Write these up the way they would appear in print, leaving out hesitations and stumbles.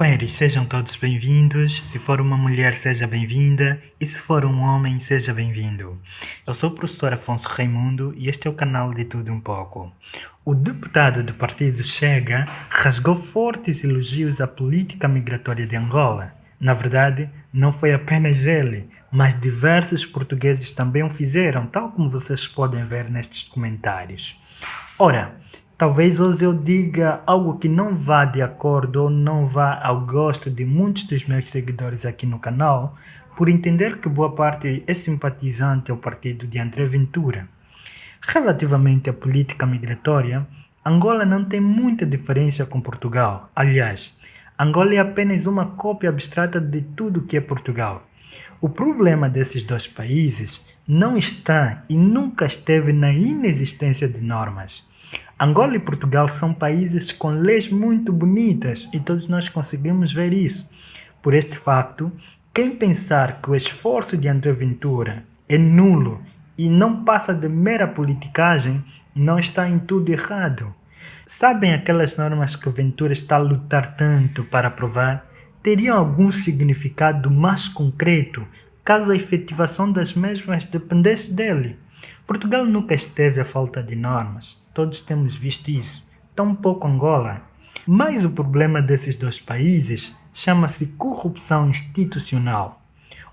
Companheiros, sejam todos bem-vindos. Se for uma mulher, seja bem-vinda. E se for um homem, seja bem-vindo. Eu sou o professor Afonso Raimundo e este é o canal de Tudo Um Pouco. O deputado do partido Chega rasgou fortes elogios à política migratória de Angola. Na verdade, não foi apenas ele, mas diversos portugueses também o fizeram, tal como vocês podem ver nestes comentários. Ora, talvez hoje eu diga algo que não vá de acordo ou não vá ao gosto de muitos dos meus seguidores aqui no canal, por entender que boa parte é simpatizante ao partido de André Ventura. Relativamente à política migratória, Angola não tem muita diferença com Portugal. Aliás, Angola é apenas uma cópia abstrata de tudo que é Portugal. O problema desses dois países não está e nunca esteve na inexistência de normas. Angola e Portugal são países com leis muito bonitas e todos nós conseguimos ver isso. Por este facto, quem pensar que o esforço de André Ventura é nulo e não passa de mera politicagem, não está em tudo errado. Sabem aquelas normas que Ventura está a lutar tanto para aprovar? Teriam algum significado mais concreto caso a efetivação das mesmas dependesse dele. Portugal nunca esteve à falta de normas, todos temos visto isso, tampouco Angola. Mas o problema desses dois países chama-se corrupção institucional.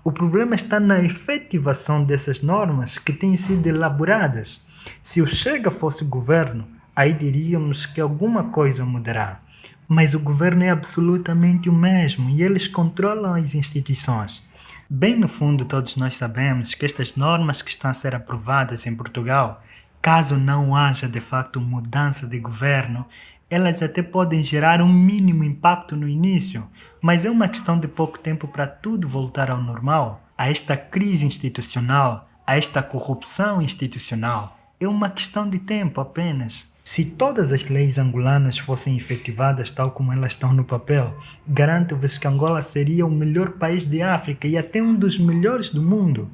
O problema está na efetivação dessas normas que têm sido elaboradas. Se o Chega fosse governo, aí diríamos que alguma coisa mudará. Mas o governo é absolutamente o mesmo e eles controlam as instituições. Bem no fundo, todos nós sabemos que estas normas que estão a ser aprovadas em Portugal, caso não haja de facto mudança de governo, elas até podem gerar um mínimo impacto no início, mas é uma questão de pouco tempo para tudo voltar ao normal. A esta crise institucional, a esta corrupção institucional, é uma questão de tempo apenas. Se todas as leis angolanas fossem efetivadas tal como elas estão no papel, garanto-vos que Angola seria o melhor país de África e até um dos melhores do mundo.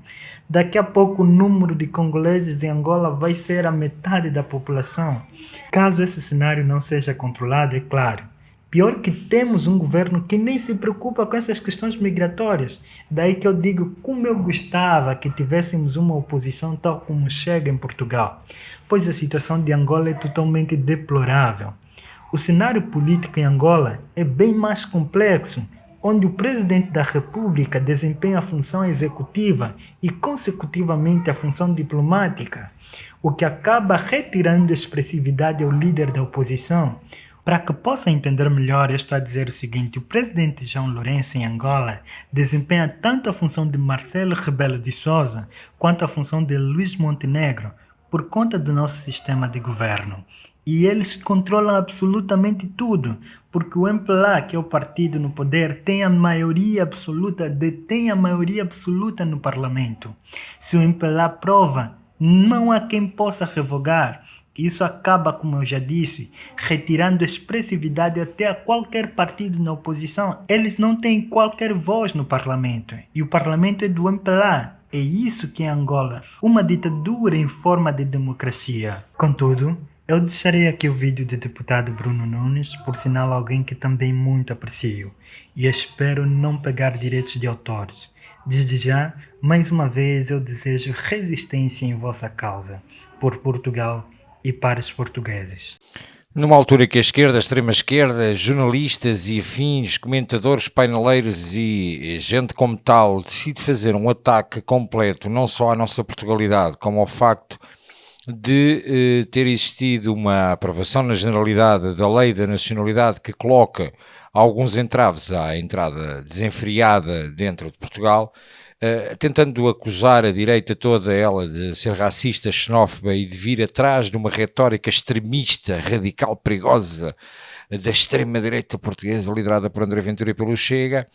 Daqui a pouco o número de congoleses em Angola vai ser a metade da população. Caso esse cenário não seja controlado, é claro. Pior que temos um governo que nem se preocupa com essas questões migratórias. Daí que eu digo como eu gostava que tivéssemos uma oposição tal como Chega em Portugal, pois a situação de Angola é totalmente deplorável. O cenário político em Angola é bem mais complexo, onde o presidente da República desempenha a função executiva e, consecutivamente, a função diplomática, o que acaba retirando expressividade ao líder da oposição. Para que possa entender melhor, eu estou a dizer o seguinte: o presidente João Lourenço em Angola desempenha tanto a função de Marcelo Rebelo de Sousa quanto a função de Luís Montenegro, por conta do nosso sistema de governo. E eles controlam absolutamente tudo, porque o MPLA, que é o partido no poder, tem a maioria absoluta, detém a maioria absoluta no parlamento. Se o MPLA aprova, não há quem possa revogar. Isso acaba, como eu já disse, retirando expressividade até a qualquer partido na oposição. Eles não têm qualquer voz no parlamento. E o parlamento é do MPLA. É isso que é Angola, uma ditadura em forma de democracia. Contudo, eu deixarei aqui o vídeo do deputado Bruno Nunes, por sinal alguém que também muito aprecio, e espero não pegar direitos de autores. Desde já, mais uma vez eu desejo resistência em vossa causa, por Portugal e para os portugueses. Numa altura que a esquerda, a extrema-esquerda, jornalistas e afins, comentadores, paineleiros e gente como tal decide fazer um ataque completo não só à nossa Portugalidade, como ao facto de ter existido uma aprovação na generalidade da lei da nacionalidade que coloca alguns entraves à entrada desenfreada dentro de Portugal, tentando acusar a direita toda ela de ser racista, xenófoba e de vir atrás de uma retórica extremista, radical, perigosa da extrema-direita portuguesa liderada por André Ventura e pelo Chega,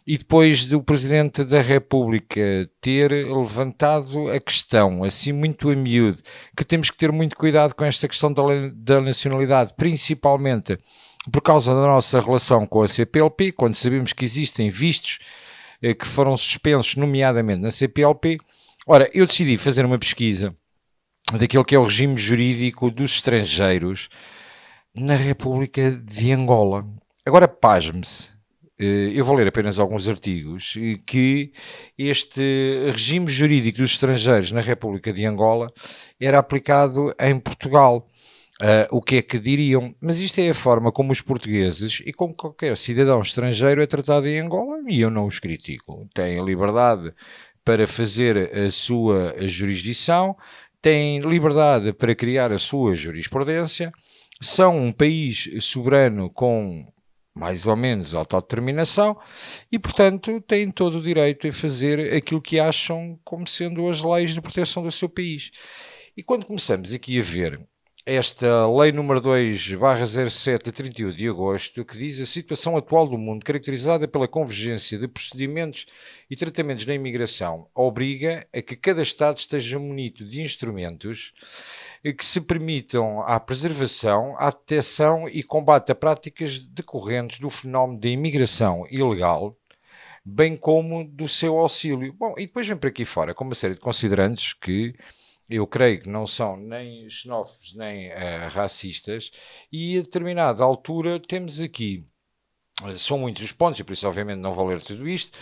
e depois do Presidente da República ter levantado a questão, assim muito a miúdo, que temos que ter muito cuidado com esta questão da nacionalidade, principalmente por causa da nossa relação com a CPLP, quando sabemos que existem vistos que foram suspensos, nomeadamente na CPLP. Ora, eu decidi fazer uma pesquisa daquilo que é o regime jurídico dos estrangeiros na República de Angola. Agora, pasme-se, eu vou ler apenas alguns artigos, que este regime jurídico dos estrangeiros na República de Angola era aplicado em Portugal. O que é que diriam? Mas isto é a forma como os portugueses e como qualquer cidadão estrangeiro é tratado em Angola, e eu não os critico. Têm liberdade para fazer a sua jurisdição, têm liberdade para criar a sua jurisprudência, são um país soberano com mais ou menos autodeterminação e, portanto, têm todo o direito em fazer aquilo que acham como sendo as leis de proteção do seu país. E quando começamos aqui a ver esta Lei número 2/07 de 31 de agosto, que diz: a situação atual do mundo, caracterizada pela convergência de procedimentos e tratamentos na imigração, obriga a que cada Estado esteja munido de instrumentos que se permitam a preservação, a detecção e combate a práticas decorrentes do fenómeno da imigração ilegal, bem como do seu auxílio. Bom, e depois vem para aqui fora com uma série de considerantes que eu creio que não são nem xenófobos nem racistas, e a determinada altura temos aqui, são muitos os pontos, e por isso obviamente não vou ler tudo isto.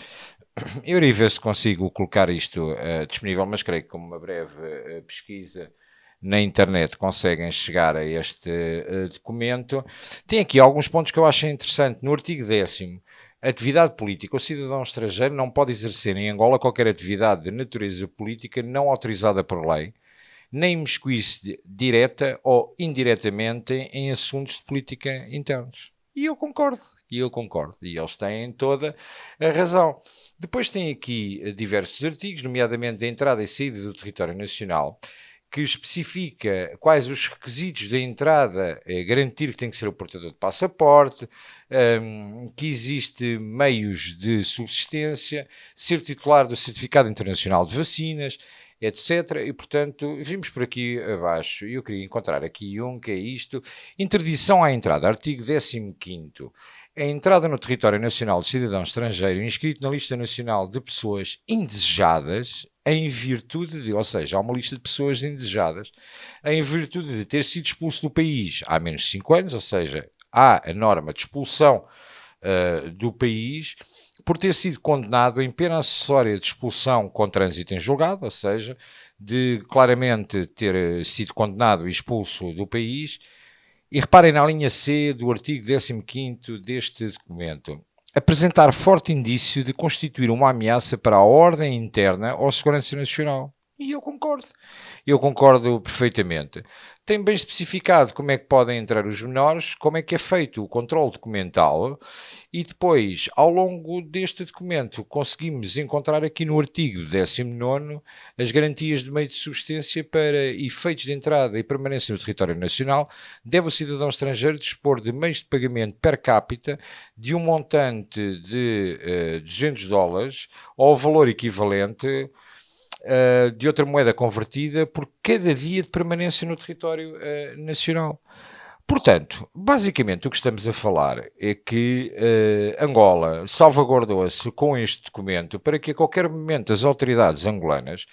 Eu irei ver se consigo colocar isto disponível, mas creio que com uma breve pesquisa na internet conseguem chegar a este documento. Tem aqui alguns pontos que eu acho interessante. No artigo 10º, atividade política. O cidadão estrangeiro não pode exercer em Angola qualquer atividade de natureza política não autorizada por lei, nem imiscuir-se direta ou indiretamente em assuntos de política internos. E eu concordo. E eles têm toda a razão. Depois tem aqui diversos artigos, nomeadamente da entrada e saída do território nacional, que especifica quais os requisitos da entrada, garantir que tem que ser o portador de passaporte, que existe meios de subsistência, ser titular do Certificado Internacional de Vacinas, etc. E, portanto, vimos por aqui abaixo, e eu queria encontrar aqui que é isto: interdição à entrada, artigo 15º. A entrada no território nacional de cidadão estrangeiro inscrito na lista nacional de pessoas indesejadas, em virtude de, ou seja, há uma lista de pessoas indesejadas, em virtude de ter sido expulso do país há menos de 5 anos, ou seja, há a norma de expulsão do país, por ter sido condenado em pena acessória de expulsão com trânsito em julgado, ou seja, de claramente ter sido condenado e expulso do país. E reparem na linha C do artigo 15º deste documento: apresentar forte indício de constituir uma ameaça para a ordem interna ou a segurança nacional. E eu concordo perfeitamente. Tem bem especificado como é que podem entrar os menores, como é que é feito o controle documental, e depois, ao longo deste documento, conseguimos encontrar aqui no artigo 19º as garantias de meio de subsistência para efeitos de entrada e permanência no território nacional. Deve o cidadão estrangeiro dispor de meios de pagamento per capita de um montante de $200 ou valor equivalente de outra moeda convertida por cada dia de permanência no território nacional. Portanto, basicamente o que estamos a falar é que Angola salvaguardou-se com este documento para que a qualquer momento as autoridades angolanas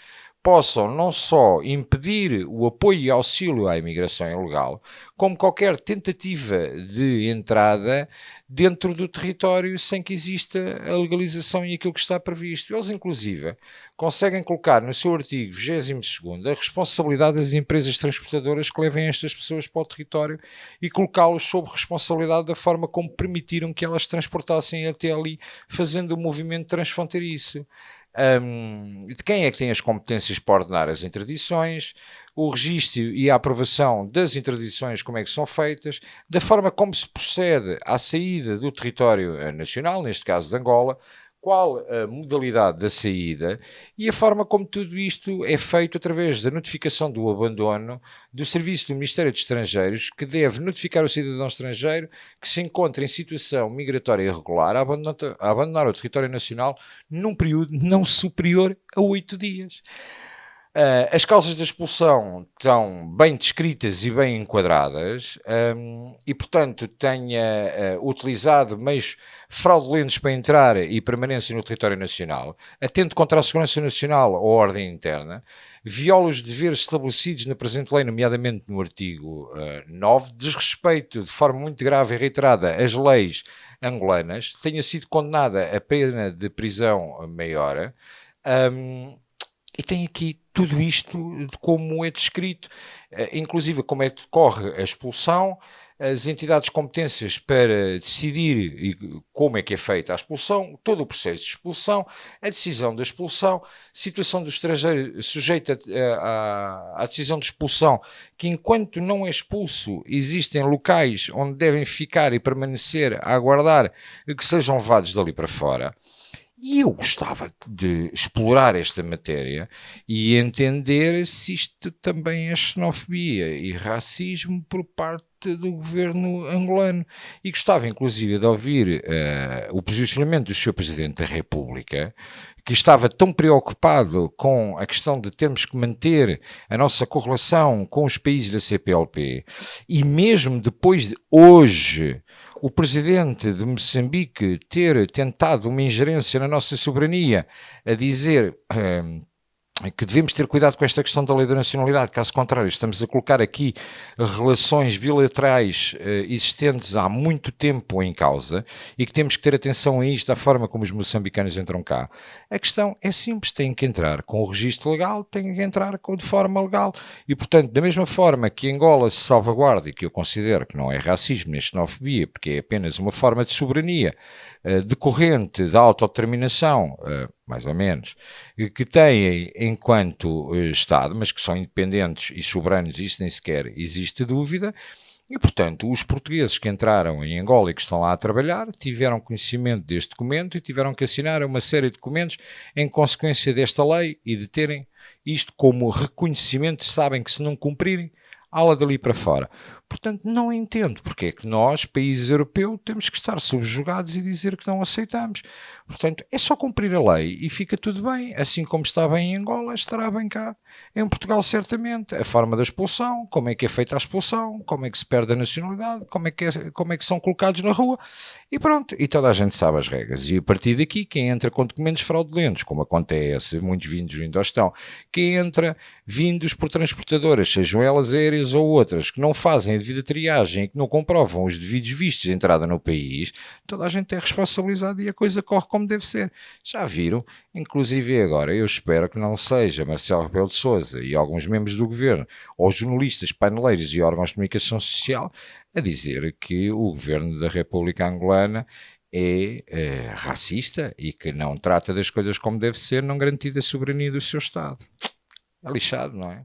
possam não só impedir o apoio e auxílio à imigração ilegal, como qualquer tentativa de entrada dentro do território sem que exista a legalização e aquilo que está previsto. Eles, inclusive, conseguem colocar no seu artigo 22º a responsabilidade das empresas transportadoras que levem estas pessoas para o território e colocá-los sob responsabilidade da forma como permitiram que elas transportassem até ali, fazendo o movimento transfronteiriço. De quem é que tem as competências para ordenar as interdições, o registro e a aprovação das interdições, como é que são feitas, da forma como se procede à saída do território nacional, neste caso de Angola, qual a modalidade da saída e a forma como tudo isto é feito através da notificação do abandono do Serviço do Ministério dos Estrangeiros, que deve notificar o cidadão estrangeiro que se encontra em situação migratória irregular a abandonar o território nacional num período não superior a 8 dias. As causas da expulsão estão bem descritas e bem enquadradas e, portanto, tenha utilizado meios fraudulentos para entrar e permanência no território nacional, atente contra a segurança nacional ou a ordem interna, viola os deveres estabelecidos na presente lei, nomeadamente no artigo 9, desrespeito de forma muito grave e reiterada as leis angolanas, tenha sido condenada a pena de prisão maior, e tem aqui tudo isto de como é descrito, inclusive como é que decorre a expulsão, as entidades competências para decidir como é que é feita a expulsão, todo o processo de expulsão, a decisão da expulsão, situação do estrangeiro sujeita à decisão de expulsão, que enquanto não é expulso existem locais onde devem ficar e permanecer a aguardar que sejam levados dali para fora. E eu gostava de explorar esta matéria e entender se isto também é xenofobia e racismo por parte do governo angolano. E gostava, inclusive, de ouvir o posicionamento do Sr. Presidente da República, que estava tão preocupado com a questão de termos que manter a nossa correlação com os países da CPLP, e mesmo depois de hoje o presidente de Moçambique ter tentado uma ingerência na nossa soberania, a dizer que devemos ter cuidado com esta questão da lei da nacionalidade, caso contrário estamos a colocar aqui relações bilaterais existentes há muito tempo em causa, e que temos que ter atenção a isto, da forma como os moçambicanos entram cá. A questão é simples, têm que entrar com o registro legal, têm que entrar de forma legal, e portanto, da mesma forma que Angola se salvaguarda, e que eu considero que não é racismo nem xenofobia, porque é apenas uma forma de soberania decorrente da autodeterminação, mais ou menos, que têm enquanto Estado, mas que são independentes e soberanos, isso nem sequer existe dúvida. E, portanto, os portugueses que entraram em Angola e que estão lá a trabalhar tiveram conhecimento deste documento e tiveram que assinar uma série de documentos em consequência desta lei e de terem isto como reconhecimento, sabem que se não cumprirem, há-la dali para fora. Portanto, não entendo porque é que nós, países europeus, temos que estar subjugados e dizer que não aceitamos. Portanto, é só cumprir a lei e fica tudo bem. Assim como está bem em Angola, estará bem cá. Em Portugal, certamente. A forma da expulsão, como é que é feita a expulsão, como é que se perde a nacionalidade, como é que são colocados na rua, e pronto. E toda a gente sabe as regras. E a partir daqui, quem entra com documentos fraudulentos, como acontece, muitos vindos ainda estão, quem entra vindos por transportadoras, sejam elas aéreas ou outras, que não fazem a devida triagem e que não comprovam os devidos vistos de entrada no país, toda a gente é responsabilizada e a coisa corre como deve ser. Já viram? Inclusive agora, eu espero que não seja Marcelo Rebelo de Sousa e alguns membros do governo, ou jornalistas, paneleiros e órgãos de comunicação social, a dizer que o governo da República Angolana é racista e que não trata das coisas como deve ser, não garantindo a soberania do seu Estado. É lixado, não é?